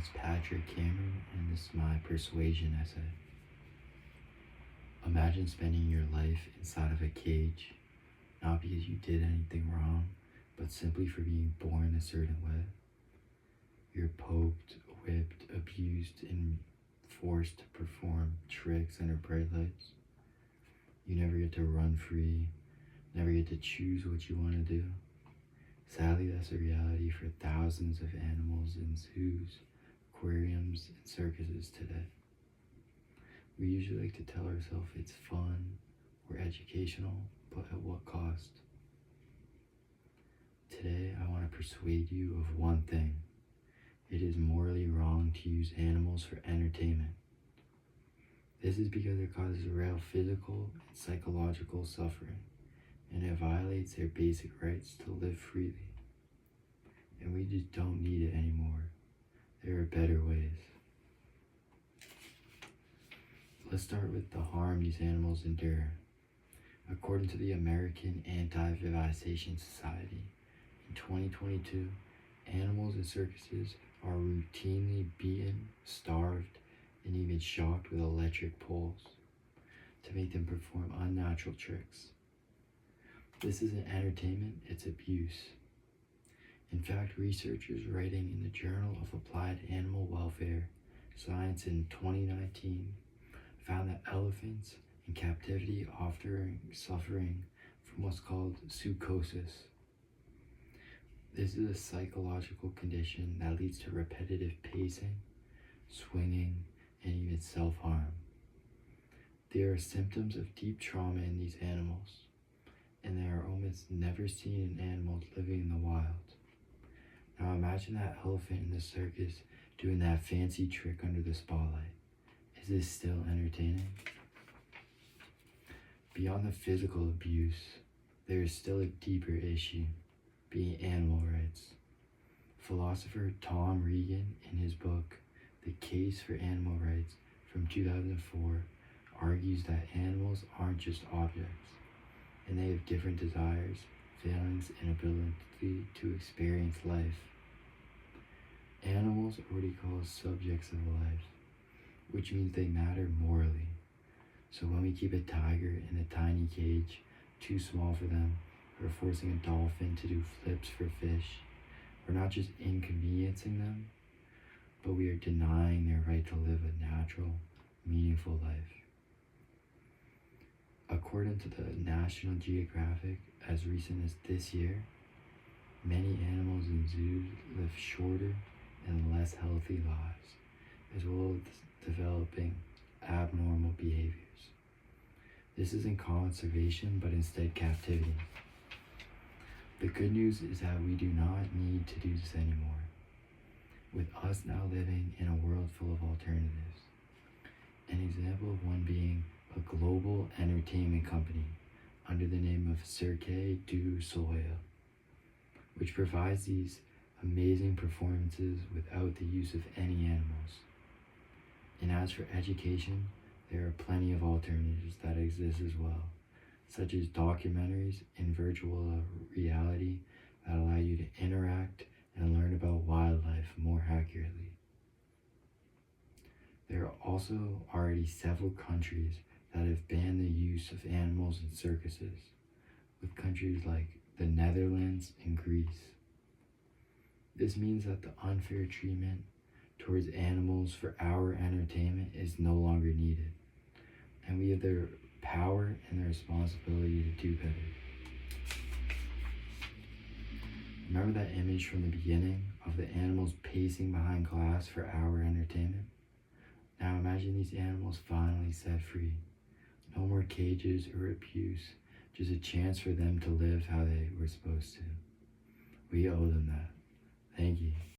is Patrick Cameron, and this is my persuasion essay. Imagine spending your life inside of a cage, not because you did anything wrong, but simply for being born a certain way. You're poked, whipped, abused, and forced to perform tricks under bright lights. You never get to run free, never get to choose what you want to do. Sadly, that's a reality for thousands of animals in zoos, aquariums, and circuses today. We usually like to tell ourselves it's fun or educational, but at what cost? Today, I want to persuade you of one thing. It is morally wrong to use animals for entertainment. This is because it causes real physical and psychological suffering, and it violates their basic rights to live freely. And we just don't need it anymore. There are better ways. Let's start with the harm these animals endure. According to the American Anti-Vivisection Society, in 2022, animals in circuses are routinely beaten, starved, and even shocked with electric poles to make them perform unnatural tricks. This isn't entertainment, it's abuse. In fact, researchers writing in the Journal of Applied Animal Welfare Science in 2019 found that elephants in captivity often suffering from what's called psychosis. This is a psychological condition that leads to repetitive pacing, swinging, and even self-harm. There are symptoms of deep trauma in these animals, and they are almost never seen in animals living in the wild. Now imagine that elephant in the circus doing that fancy trick under the spotlight. Is this still entertaining? Beyond the physical abuse, there is still a deeper issue, being animal rights. Philosopher Tom Regan, in his book, The Case for Animal Rights from 2004, argues that animals aren't just objects, and they have different desires, feelings, and ability to experience life. Animals are what he calls subjects of life, which means they matter morally. So when we keep a tiger in a tiny cage, too small for them, or forcing a dolphin to do flips for fish, we're not just inconveniencing them, but we are denying their right to live a natural, meaningful life. According to the National Geographic, as recent as this year, many animals in zoos live shorter and less healthy lives, as well as developing abnormal behaviors. This isn't conservation, but instead captivity. The good news is that we do not need to do this anymore, with us now living in a world full of alternatives. An example of one being a global entertainment company under the name of Cirque du Soleil, which provides these amazing performances without the use of any animals. And as for education, there are plenty of alternatives that exist as well, such as documentaries and virtual reality that allow you to interact and learn about wildlife more accurately. There are also already several countries that have banned the use of animals in circuses, with countries like the Netherlands and Greece. This means that the unfair treatment towards animals for our entertainment is no longer needed, and we have the power and the responsibility to do better. Remember that image from the beginning of the animals pacing behind glass for our entertainment? Now imagine these animals finally set free. No more cages or abuse, just a chance for them to live how they were supposed to. We owe them that. Thank you.